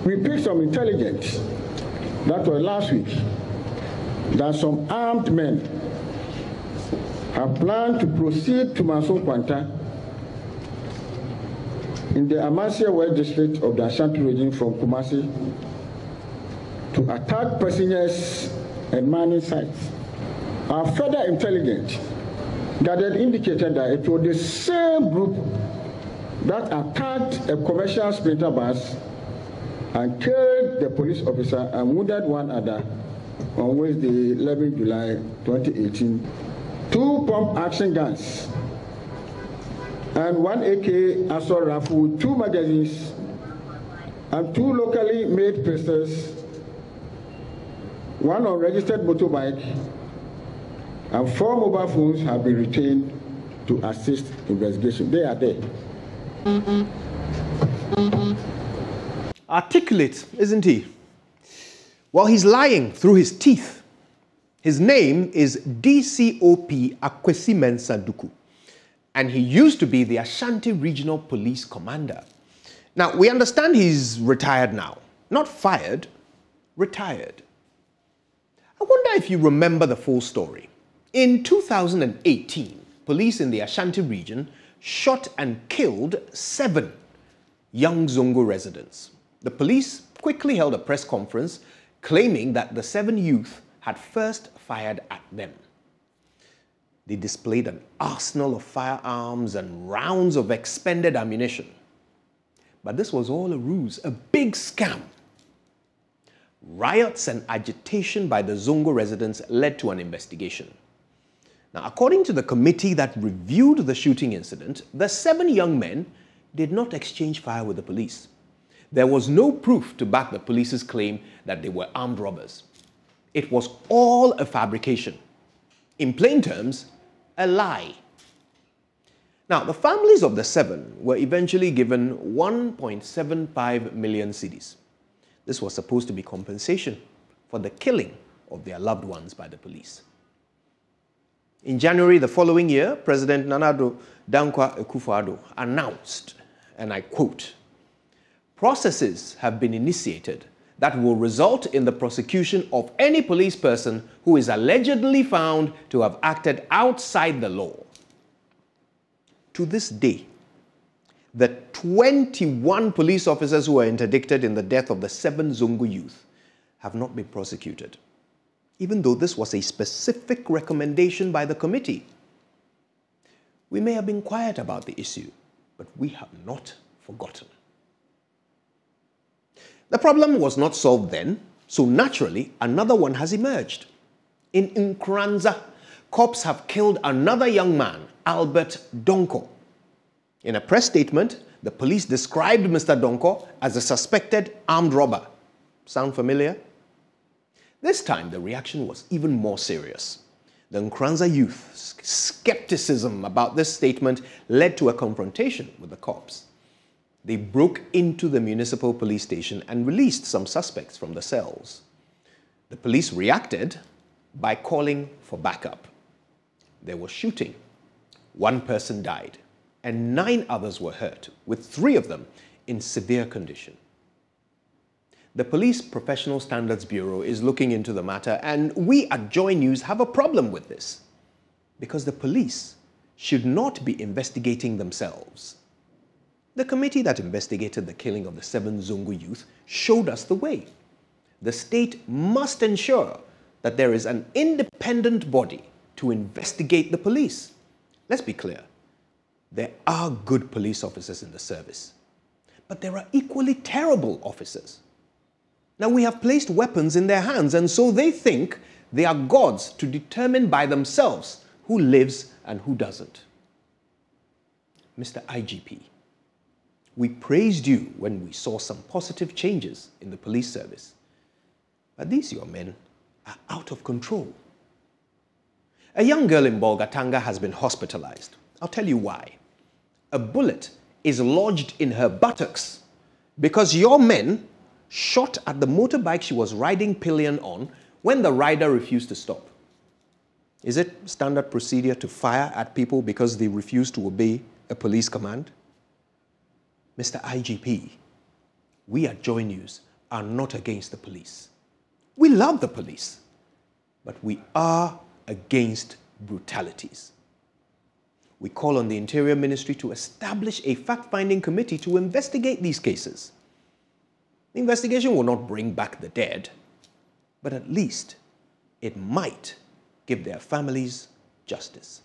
We picked some intelligence that was last week that some armed men have planned to proceed to Manso Kwanta in the Amasia West district of the Ashanti region from Kumasi to attack passengers and mining sites. Our further intelligence gathered indicated that it was the same group that attacked a commercial sprinter bus and killed the police officer and wounded one other on Wednesday, 11 July 2018. 2 pump-action guns and 1 AK assault rifle with 2 magazines and 2 locally made pistols, 1 unregistered motorbike, and 4 mobile phones have been retained to assist investigation. They are there. Articulate, isn't he? Well, he's lying through his teeth. His name is DCOP Akwesi Mensah Duku, and he used to be the Ashanti Regional Police Commander. Now, we understand he's retired now. Not fired, retired. I wonder if you remember the full story. In 2018, police in the Ashanti region shot and killed 7 young Zongo residents. The police quickly held a press conference claiming that the 7 youth had first fired at them. They displayed an arsenal of firearms and rounds of expended ammunition. But this was all a ruse, a big scam. Riots and agitation by the Zongo residents led to an investigation. Now, according to the committee that reviewed the shooting incident, the 7 young men did not exchange fire with the police. There was no proof to back the police's claim that they were armed robbers. It was all a fabrication. In plain terms, a lie. Now, the families of the 7 were eventually given 1.75 million cedis. This was supposed to be compensation for the killing of their loved ones by the police. In January the following year, President Nana Addo Dankwa Akufo-Addo announced, and I quote, "Processes have been initiated that will result in the prosecution of any police person who is allegedly found to have acted outside the law." To this day, the 21 police officers who were interdicted in the death of the 7 Zongo youth have not been prosecuted, even though this was a specific recommendation by the committee. We may have been quiet about the issue, but we have not forgotten. The problem was not solved then, so naturally another one has emerged. In Nkoranza, cops have killed another young man, Albert Donko. In a press statement, the police described Mr. Donko as a suspected armed robber. Sound familiar? This time the reaction was even more serious. The Nkoranza youth's skepticism about this statement led to a confrontation with the cops. They broke into the municipal police station and released some suspects from the cells. The police reacted by calling for backup. There was shooting. 1 person died, and 9 others were hurt, with 3 of them in severe condition. The Police Professional Standards Bureau is looking into the matter, and we at Joy News have a problem with this, because the police should not be investigating themselves. The committee that investigated the killing of the 7 Zongo youth showed us the way. The state must ensure that there is an independent body to investigate the police. Let's be clear. There are good police officers in the service, but there are equally terrible officers. Now, we have placed weapons in their hands, and so they think they are gods to determine by themselves who lives and who doesn't. Mr. IGP, we praised you when we saw some positive changes in the police service. But these your men are out of control. A young girl in Bolgatanga has been hospitalized. I'll tell you why. A bullet is lodged in her buttocks because your men shot at the motorbike she was riding pillion on when the rider refused to stop. Is it standard procedure to fire at people because they refuse to obey a police command? Mr. IGP, we at Joy News are not against the police. We love the police, but we are against brutalities. We call on the Interior Ministry to establish a fact-finding committee to investigate these cases. The investigation will not bring back the dead, but at least it might give their families justice.